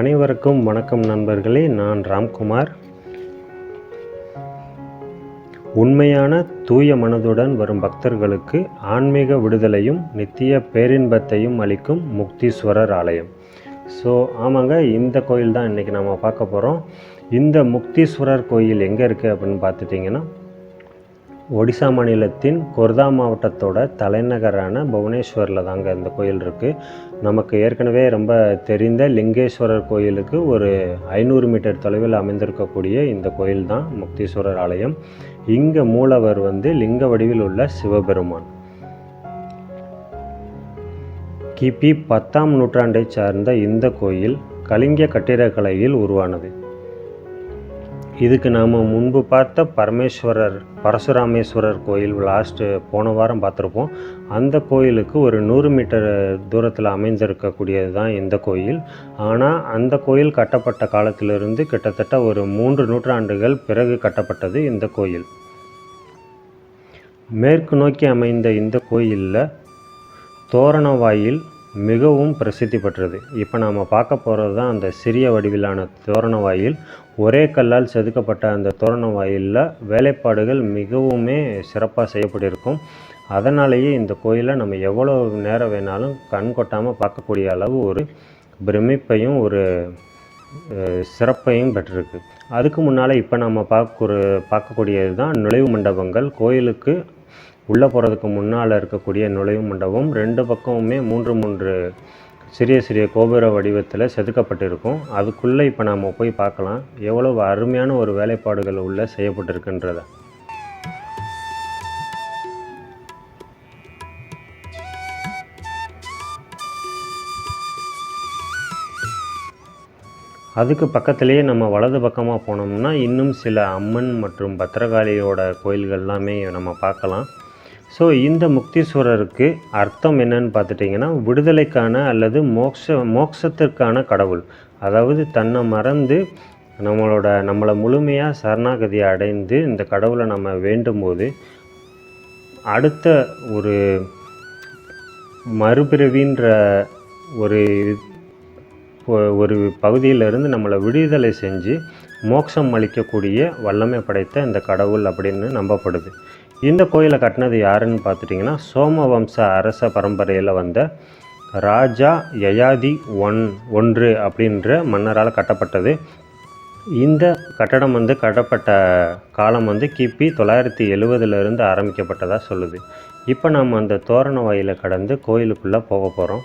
அனைவருக்கும் வணக்கம் நண்பர்களே. நான் ராம்குமார். உண்மையான தூய மனதுடன் வரும் பக்தர்களுக்கு ஆன்மீக விடுதலையும் நித்திய பேரின்பத்தையும் அளிக்கும் முக்தீஸ்வரர் ஆலயம். ஆமாங்க, இந்த கோயில் தான் இன்றைக்கி நம்ம பார்க்க போகிறோம். இந்த முக்தீஸ்வரர் கோயில் எங்கே இருக்குது அப்படின்னு பார்த்துட்டிங்கன்னா, ஒடிசா மாநிலத்தின் கொர்தா மாவட்டத்தோட தலைநகரான புவனேஸ்வரில் தாங்க இந்த கோயில் இருக்குது. நமக்கு ஏற்கனவே ரொம்ப தெரிந்த லிங்கேஸ்வரர் கோயிலுக்கு ஒரு 500 மீட்டர் தொலைவில் அமைந்திருக்கக்கூடிய இந்த கோயில் தான் முக்தீஸ்வரர் ஆலயம். இங்கே மூலவர் லிங்க வடிவில் உள்ள சிவபெருமான். கிபி 10ஆம் நூற்றாண்டை சார்ந்த இந்த கோயில் கலிங்க கட்டிடக்கலையில் உருவானது. இதுக்கு நாம் முன்பு பார்த்த பரசுராமேஸ்வரர் கோயில் போன வாரம் பார்த்துருப்போம். அந்த கோயிலுக்கு ஒரு 100 மீட்டர் தூரத்தில் அமைந்திருக்கக்கூடியது தான் இந்த கோயில். ஆனால் அந்த கோயில் கட்டப்பட்ட காலத்திலிருந்து கிட்டத்தட்ட ஒரு 3 நூற்றாண்டுகள் பிறகு கட்டப்பட்டது இந்த கோயில். மேற்கு நோக்கி அமைந்த இந்த கோயிலில் தோரண வாயில் மிகவும் பிரசித்தி பெற்றது. இப்போ நாம் பார்க்க போகிறது தான் அந்த சிறிய வடிவிலான தோரண வாயில். ஒரே கல்லால் செதுக்கப்பட்ட அந்த தோரண வாயிலில் வேலைப்பாடுகள் மிகவுமே சிறப்பாக செய்யப்பட்டிருக்கும். அதனாலேயே இந்த கோயிலை நம்ம எவ்வளோ நேரம் வேணாலும் கண் கொட்டாமல் பார்க்கக்கூடிய அளவு ஒரு பிரமிப்பையும் ஒரு சிறப்பையும் பெற்றிருக்கு. அதுக்கு முன்னால் இப்போ நம்ம பார்க்கக்கூடியது தான் நுழைவு மண்டபங்கள். கோயிலுக்கு உள்ளே போகிறதுக்கு முன்னால் இருக்கக்கூடிய நுழைவு மண்டபம் 2 பக்கமுமே 3 சிறிய சிறிய கோபுர வடிவத்தில் செதுக்கப்பட்டிருக்கும். அதுக்குள்ளே இப்போ நாம் போய் பார்க்கலாம் எவ்வளவு அருமையான ஒரு வேலைப்பாடுகள் உள்ள செய்யப்பட்டிருக்குன்றத. அதுக்கு பக்கத்துலேயே நம்ம வலது பக்கமாக போனோம்னா இன்னும் சில அம்மன் மற்றும் பத்திரகாளியோட கோயில்கள் எல்லாமே நம்ம பார்க்கலாம். இந்த முக்தீஸ்வரருக்கு அர்த்தம் என்னன்னு பார்த்துட்டிங்கன்னா, விடுதலைக்கான அல்லது மோட்சத்திற்கான கடவுள். அதாவது தன்னை மறந்து நம்மளை முழுமையாக சரணாகதியை அடைந்து இந்த கடவுளை நம்ம வேண்டும்போது அடுத்த ஒரு மறுபிறவின்ற ஒரு பகுதியிலிருந்து நம்மளை விடுதலை செஞ்சு மோட்சம் அளிக்கக்கூடிய வல்லமை படைத்த இந்த கடவுள் அப்படின்னு நம்பப்படுது. இந்த கோயிலை கட்டினது யாருன்னு பார்த்துட்டிங்கன்னா, சோமவம்ச அரச பரம்பரையில் வந்த ராஜா யயாதி 1 அப்படின்ற மன்னரால் கட்டப்பட்டது. இந்த கட்டடம் கட்டப்பட்ட காலம் கிபி 970 ஆரம்பிக்கப்பட்டதாக சொல்லுது. இப்போ நாம் அந்த தோரண வாயிலை கடந்து கோயிலுக்குள்ளே போக போகிறோம்.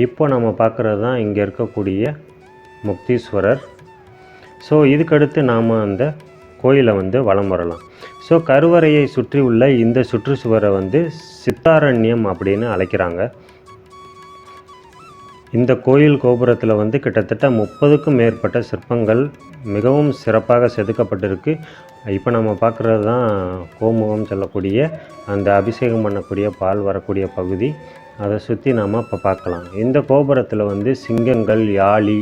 இப்போ நம்ம பார்க்குறது தான் இங்கே இருக்கக்கூடிய முக்தீஸ்வரர். இதுக்கடுத்து நாம் அந்த கோயிலை வலம் வரலாம். கருவறையை சுற்றி உள்ள இந்த சுற்றுச்சுவரை சித்தாரண்யம் அப்படின்னு அழைக்கிறாங்க. இந்த கோயில் கோபுரத்தில் கிட்டத்தட்ட 30க்கும் மேற்பட்ட சிற்பங்கள் மிகவும் சிறப்பாக செதுக்கப்பட்டிருக்கு. இப்போ நம்ம பார்க்குறது தான் கோமுகம் சொல்லக்கூடிய அந்த அபிஷேகம் பண்ணக்கூடிய பால் வரக்கூடிய பகுதி. அதை சுற்றி நாம் இப்போ பார்க்கலாம். இந்த கோபுரத்தில் சிங்கங்கள், யாழி,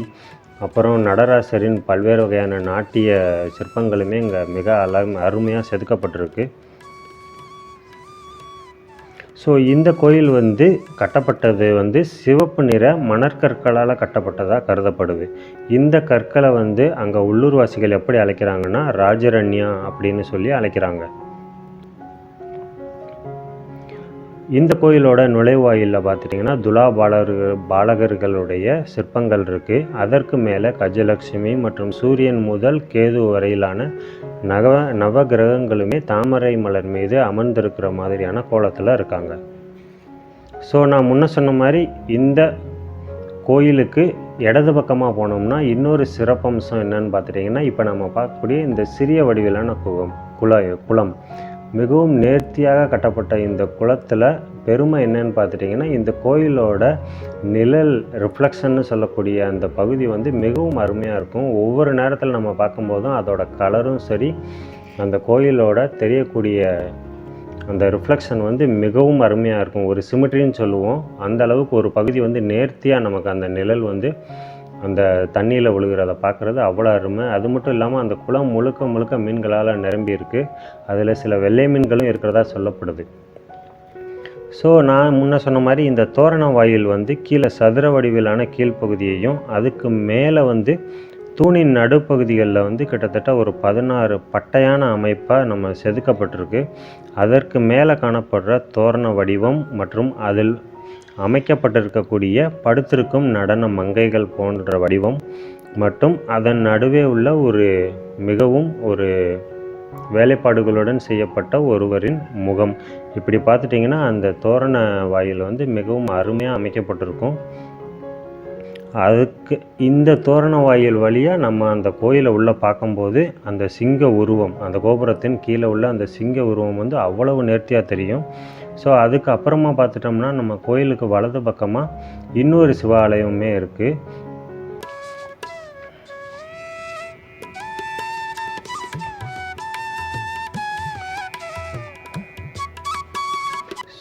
அப்புறம் நடராசரின் பல்வேறு வகையான நாட்டிய சிற்பங்களுமே இங்கே மிக அருமையாக செதுக்கப்பட்டிருக்கு. இந்த கோயில் கட்டப்பட்டது சிவப்பு நிற மணற்கற்களால் கட்டப்பட்டதாக கருதப்படுது. இந்த கற்களை அங்கே உள்ளூர்வாசிகள் எப்படி அழைக்கிறாங்கன்னா ராஜரண்யா அப்படின்னு சொல்லி அழைக்கிறாங்க. இந்த கோயிலோட நுழைவாயிலில் பார்த்துட்டிங்கன்னா துலா பாலகர்களுடைய சிற்பங்கள் இருக்குது. அதற்கு மேலே கஜலட்சுமி மற்றும் சூரியன் முதல் கேது வரையிலான நவ கிரகங்களுமே தாமரை மலர் மீது அமர்ந்திருக்கிற மாதிரியான கோலத்தில் இருக்காங்க. நான் முன்ன சொன்ன மாதிரி இந்த கோயிலுக்கு இடது பக்கமாக போனோம்னா இன்னொரு சிறப்பம்சம் என்னன்னு பார்த்துட்டிங்கன்னா, இப்போ நம்ம பார்க்கக்கூடிய இந்த சிறிய வடிவிலான குளம் மிகவும் நேர்த்தியாக கட்டப்பட்ட இந்த குளத்தில் பெருமை என்னன்னு பார்த்துட்டிங்கன்னா, இந்த கோயிலோட நிழல் ரிஃப்ளெக்ஷன்னு சொல்லக்கூடிய அந்த பகுதி மிகவும் அருமையாக இருக்கும். ஒவ்வொரு நேரத்தில் நம்ம பார்க்கும்போதும் அதோட கலரும் சரி, அந்த கோயிலோட தெரியக்கூடிய அந்த ரிஃப்ளெக்ஷன் மிகவும் அருமையாக இருக்கும். ஒரு சிமெட்ரின்னு சொல்லுவோம். அந்த அளவுக்கு ஒரு பகுதி நேர்த்தியாக நமக்கு அந்த நிழல் அந்த தண்ணியில் விழுகிறத பார்க்குறது அவ்வளோ அருமை. அது மட்டும் இல்லாமல் அந்த குளம் முழுக்க முழுக்க மீன்களால் நிரம்பி இருக்குது. அதில் சில வெள்ளை மீன்களும் இருக்கிறதா சொல்லப்படுது. ஸோ நான் முன்ன சொன்ன மாதிரி இந்த தோரண வாயில் வந்து கீழே சதுர வடிவிலான கீழ்ப்பகுதியையும் அதுக்கு மேலே வந்து தூணின் நடுப்பகுதிகளில் வந்து கிட்டத்தட்ட ஒரு 16 பட்டையான அமைப்பாக நம்ம செதுக்கப்பட்டிருக்கு. அதற்கு மேலே காணப்படுற தோரண வடிவம் மற்றும் அதில் அமைக்கப்பட்டிருக்கக்கூடிய படுத்திருக்கும் நடன மங்கைகள் போன்ற வடிவம் மற்றும் அதன் நடுவே உள்ள ஒரு மிகவும் ஒரு வேலைப்பாடுகளுடன் செய்யப்பட்ட ஒருவரின் முகம். இப்படி பார்த்துட்டிங்கன்னா அந்த தோரண வாயில் வந்து மிகவும் அருமையாக அமைக்கப்பட்டிருக்கும். அதுக்கு இந்த தோரண வாயில் வழியாக நம்ம அந்த கோயிலை உள்ளே பார்க்கும்போது அந்த சிங்க உருவம், அந்த கோபுரத்தின் கீழே உள்ள அந்த சிங்க உருவம் வந்து அவ்வளவு நேர்த்தியாக தெரியும். ஸோ அதுக்கு அப்புறமா பார்த்துட்டோம்னா நம்ம கோயிலுக்கு வலது பக்கமாக இன்னொரு சிவாலயமுமே இருக்குது.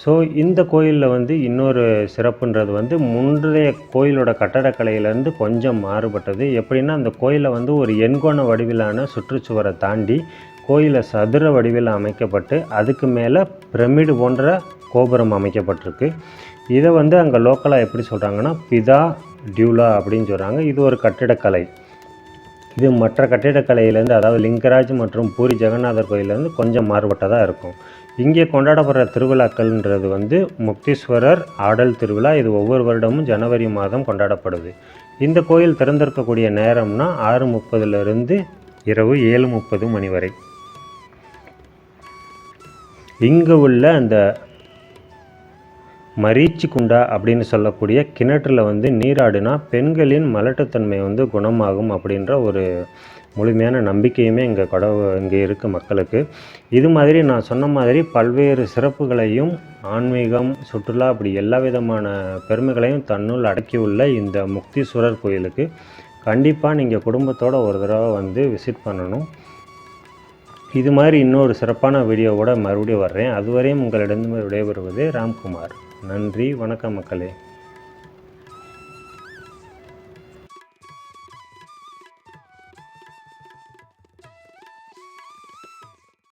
ஸோ இந்த கோயிலில் வந்து இன்னொரு சிறப்புன்றது வந்து முந்தைய கோயிலோட கட்டடக்கலையிலேருந்து கொஞ்சம் மாறுபட்டது. எப்படின்னா அந்த கோயிலில் வந்து ஒரு எண்கோண வடிவிலான சுற்றுச்சுவரை தாண்டி கோயிலை சதுர வடிவில் அமைக்கப்பட்டு அதுக்கு மேலே பிரமிடு போன்ற கோபுரம் அமைக்கப்பட்டிருக்கு. இதை வந்து அங்கே லோக்கலாக எப்படி சொல்கிறாங்கன்னா பிதா டியூலா அப்படின்னு சொல்கிறாங்க. இது ஒரு கட்டிடக்கலை. இது மற்ற கட்டிடக்கலையிலேருந்து, அதாவது லிங்கராஜ் மற்றும் பூரி ஜெகநாதர் கோயிலேருந்து கொஞ்சம் மாறுபட்டதாக இருக்கும். இங்கே கொண்டாடப்படுற திருவிழாக்கள்ன்றது வந்து முக்தீஸ்வரர் ஆடல் திருவிழா. இது ஒவ்வொரு வருடமும் ஜனவரி மாதம் கொண்டாடப்படுது. இந்த கோயில் திறந்திருக்கக்கூடிய நேரம்னா 6:30 இரவு 7:30 மணி வரை. இங்கே உள்ள அந்த மரீச்சி குண்டா அப்படின்னு சொல்லக்கூடிய கிணற்றில் வந்து நீராடினா பெண்களின் மலட்டுத்தன்மை வந்து குணமாகும் அப்படின்ற ஒரு முழுமையான நம்பிக்கையுமே இங்கே இருக்குது மக்களுக்கு. இது மாதிரி நான் சொன்ன மாதிரி பல்வேறு சிறப்புகளையும் ஆன்மீகம், சுற்றுலா, அப்படி எல்லா விதமான பெருமைகளையும் தன்னுள் அடக்கியுள்ள இந்த முக்தீஸ்வரர் கோயிலுக்கு கண்டிப்பாக நீங்கள் குடும்பத்தோடு ஒரு தடவை வந்து விசிட் பண்ணணும். இது மாதிரி இன்னொரு சிறப்பான வீடியோவோட மறுபடியும் வர்றேன். அதுவரையும் உங்களிடம் விடைபெறுவது ராம்குமார். நன்றி, வணக்கம் மக்களே.